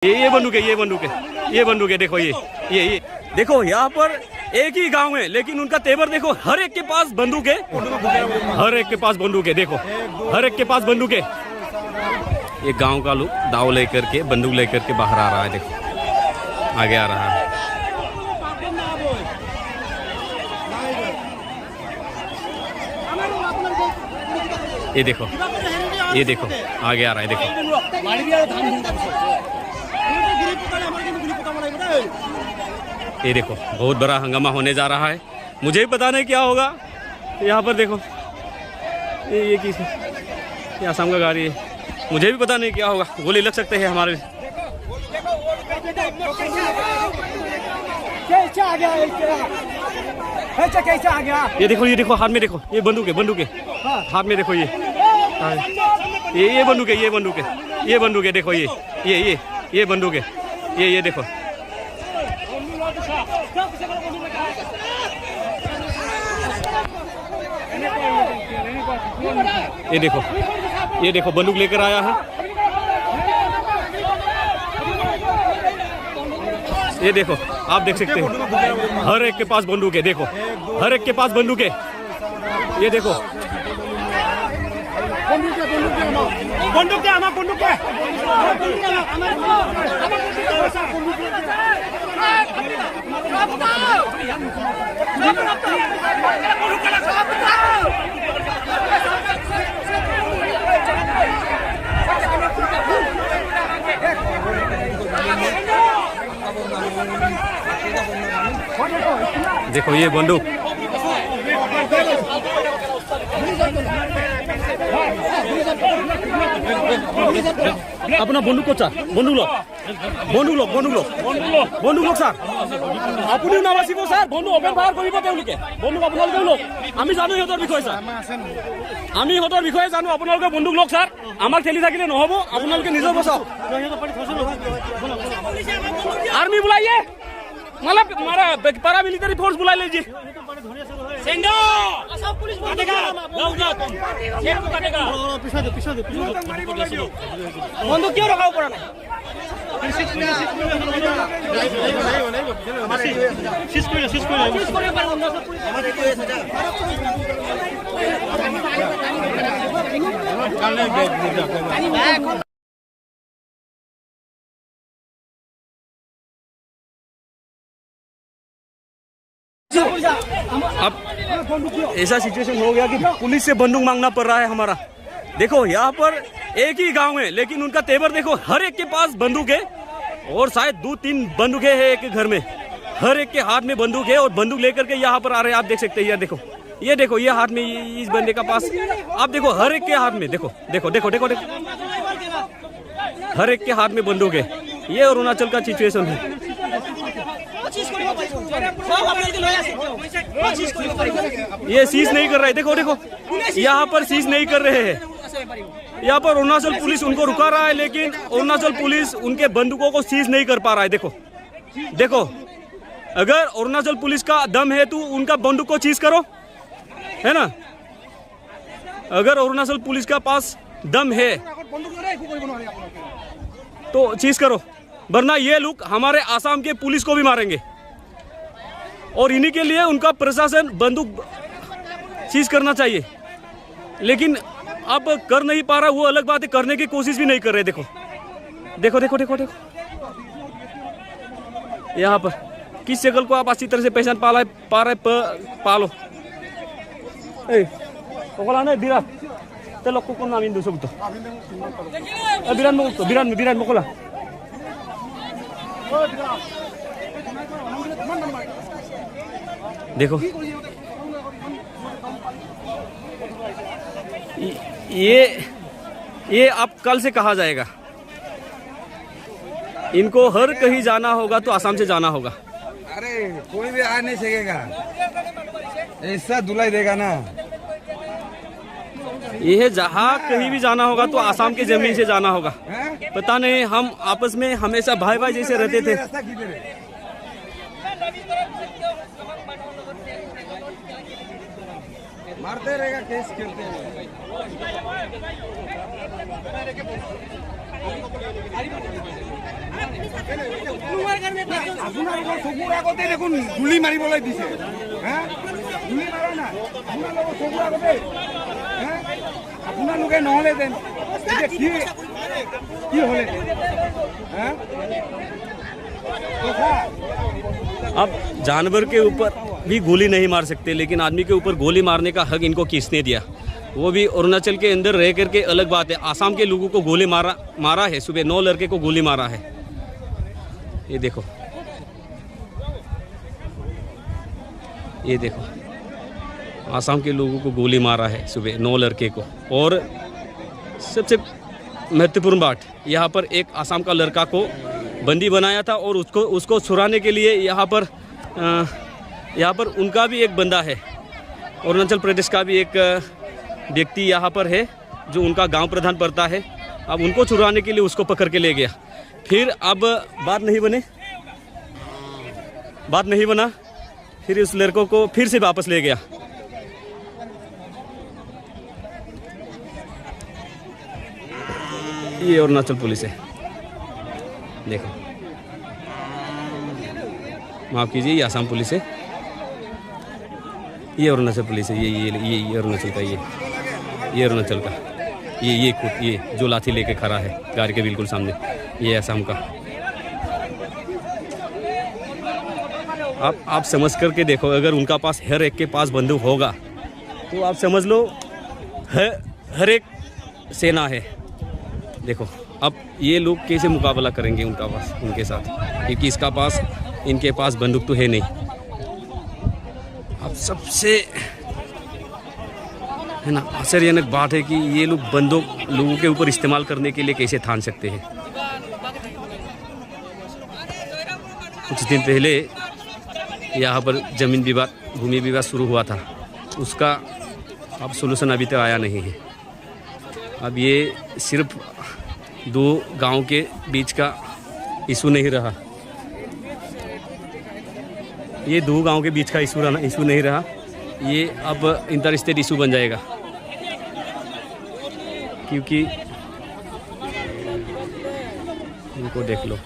ये बंदूक है, ये बंदूक है, ये बंदूक है। देखो ये देखो, यहाँ पर एक ही गांव है लेकिन उनका तेवर देखो, हर एक के पास बंदूक है, हर एक के पास बंदूक है। देखो हर एक के पास बंदूक है। ये गांव का लोग दाव लेकर के, बंदूक लेकर के बाहर आ रहा है। देखो आगे आ रहा है। ये देखो, ये देखो आगे आ रहा है। देखो ये देखो, बहुत बड़ा हंगामा होने जा रहा है। मुझे भी पता नहीं क्या होगा। यहाँ पर देखो, ये किस, ये आसाम का गाड़ी है। मुझे भी पता नहीं क्या होगा, गोली लग सकते हैं हमारे। ये देखो, ये देखो हाथ में, देखो ये बंदूक है, बंदूक है हाथ में। देखो ये बंदूक है, ये बंदूक है, ये बंदूक है। देखो ये बंदूक है, ये देखो। ये देखो बंदूक लेकर आया है। ये देखो, आप देख सकते हैं हर एक के पास बंदूक है। देखो हर एक के पास बंदूक है। ये देखो बंदूक है, हमारा बंदूक है। देखो ये बंदूक, अपना बंदूक को चार, बंदूक लो স্যার। আপুনিও নামাচিব স্যার, বন্ধু অপেন ফায়াৰ কৰিব তেওঁলোকে। বন্দুক আপোনালোকে লওক, আমি জানো সিহঁতৰ বিষয়ে স্যাৰ, আমি সিহঁতৰ বিষয়ে জানো। আপোনালোকে বন্দুক লওক স্যাৰ, আমাক ঠেলি থাকিলে নহ'ব, আপোনালোকে নিজৰ বচাওক। आर्मी बुलाइए, मतलब हमारा पैरा मिलिट्री फोर्स बुला लीजिए। बंदूक क्यों रखा ऊपर? अब ऐसा सिचुएशन हो गया कि पुलिस से बंदूक मांगना पड़ रहा है हमारा। देखो यहाँ पर एक ही गांव है लेकिन उनका तेवर देखो, हर एक के पास बंदूक है और शायद 2-3 बंदूकें हैं एक घर में। हर एक के हाथ में बंदूक है और बंदूक लेकर के यहाँ पर आ रहे हैं। आप देख सकते हैं, ये देखो, ये हाथ में, इस बंदे का पास आप देखो, हर एक के हाथ में देखो, हर एक के हाथ में बंदूक है। ये अरुणाचल का सिचुएशन है। ये सीज नहीं कर रहे, देखो यहाँ पर सीज नहीं कर रहे हैं। यहाँ पर अरुणाचल पुलिस उनको रुका रहा है लेकिन अरुणाचल पुलिस उनके बंदूकों को सीज नहीं कर पा रहा है। देखो अगर अरुणाचल पुलिस का दम है तो उनका बंदूक को सीज करो, है ना। अगर अरुणाचल पुलिस का पास दम है तो सीज करो, वरना ये लोग हमारे आसाम के पुलिस को भी मारेंगे। और इन्हीं के लिए उनका प्रशासन बंदूक सीज करना चाहिए, लेकिन अब कर नहीं पा रहा, वो अलग बात है, करने की कोशिश भी नहीं कर रहे। देखो यहाँ पर किस शक्ल को आप अच्छी तरह से पहचान पालो। बिराट तेल को नाम इंदु सब तो बिराट मोकला। देखो ये अब कल से कहा जाएगा, इनको हर कहीं जाना होगा तो आसाम से जाना होगा। अरे कोई भी आ नहीं सकेगा, ऐसा धुलाई देगा ना। ये जहाँ कहीं भी जाना होगा तो आसाम की जमीन से जाना होगा। पता नहीं, हम आपस में हमेशा भाई जैसे रहते थे। मारते रहेगा, केस खेलते हैं। আপোনালোকৰ চকুৰ আগতে দেখোন গুলি মাৰিবলৈ দিছে হা গুলি মাৰা নাই আপোনালোকৰ চকুৰ আগতে হা আপোনালোকে নহ'লেহেঁতেন এতিয়া কি হ'লেহেঁতেন হা अब जानवर के ऊपर भी गोली नहीं मार सकते, लेकिन आदमी के ऊपर गोली मारने का हक इनको किसने दिया? वो भी अरुणाचल के अंदर रह करके अलग बात है। आसाम के लोगों को गोली मारा है, सुबह 9 लड़के को गोली मारा है। ये देखो, ये देखो, आसाम के लोगों को गोली मारा है सुबह 9 लड़के को। और सबसे महत्वपूर्ण बात, यहाँ पर एक आसाम का लड़का को बंदी बनाया था और उसको छुड़ाने के लिए यहाँ पर उनका भी एक बंदा है, अरुणाचल प्रदेश का भी एक व्यक्ति यहाँ पर है जो उनका गांव प्रधान पड़ता है। अब उनको छुड़ाने के लिए उसको पकड़ के ले गया। फिर अब बात नहीं बना, फिर उस लड़कों को फिर से वापस ले गया। ये अरुणाचल पुलिस है, देखो, माफ कीजिए, ये आसाम पुलिस है, ये अरुणाचल पुलिस है, ये अरुणाचल का, ये अरुणाचल का, ये जो लाठी लेके खड़ा है गाड़ी के बिल्कुल सामने, ये आसाम का। आप समझ करके देखो, अगर उनका पास हर एक के पास बंदूक होगा तो आप समझ लो हर एक सेना है। देखो अब ये लोग कैसे मुकाबला करेंगे उनके साथ, क्योंकि इनके पास बंदूक तो है नहीं। अब सबसे है ना आश्चर्यजनक बात है कि ये लोग बंदूक लोगों के ऊपर इस्तेमाल करने के लिए कैसे ठान सकते हैं। कुछ दिन पहले यहाँ पर जमीन विवाद, भूमि विवाद शुरू हुआ था, उसका अब सोल्यूशन अभी तक आया नहीं है। अब ये सिर्फ 2 गांव के बीच का इशू नहीं रहा, ये 2 गांव के बीच का इशू नहीं रहा, ये अब इंटर स्टेट इशू बन जाएगा। क्योंकि इनको देख लो,